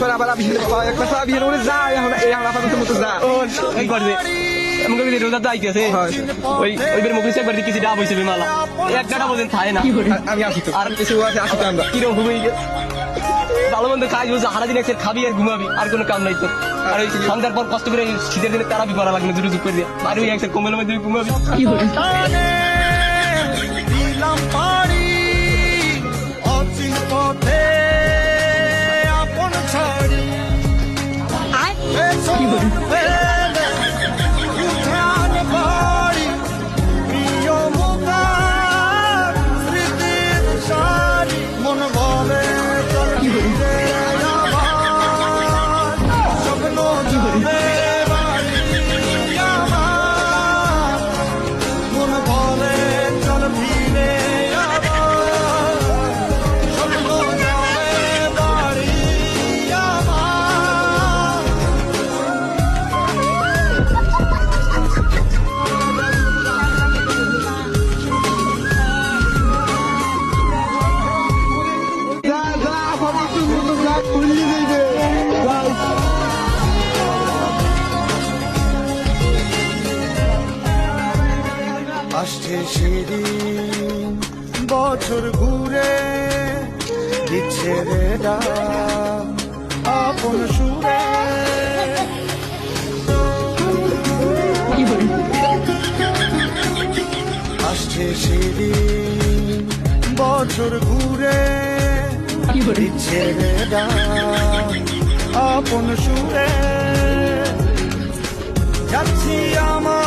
পর আবার আবিষ্কার হয় এক মাস আবিষ্কার করে যা এখন এই আপাতত মতো যা এই করবে এমন করে রোজা তো আইতেছে ওই ওইবার মুখে একবার কিছু ডাব হইছে মালা এক গাড়া বলেন থাকে না আমি আসি তো আর কিছু আছে আসি তো আমরা কিরকম হবে ভালো মন্দ খাই বলছে সারাদিন একসাথে খাবি আর ঘুমাবি আর কোনো কাম নাই তো আর ওই সন্ধ্যার পর কষ্ট করে শীতের দিনে তারাবি করা লাগবে দুটো করে দিয়ে আর ওই একসাথে কম্বলের মধ্যে ঘুমাবি কি হবে দিলাম পারি অচিন পথে আপন ছাড়ি কি বলি মন বলে কি বলি স্বপ্ন কি বলি মন বলে চল ফিরে স্বপ্ন যাবে বাড়ি আসছে সেদিন বছর ঘুরে দিচ্ছে রে ডাক আপন সুরে আসছে সেদিন বছর ঘুরে দিচ্ছে রে ডাক আপন সুরে যাচ্ছি আমার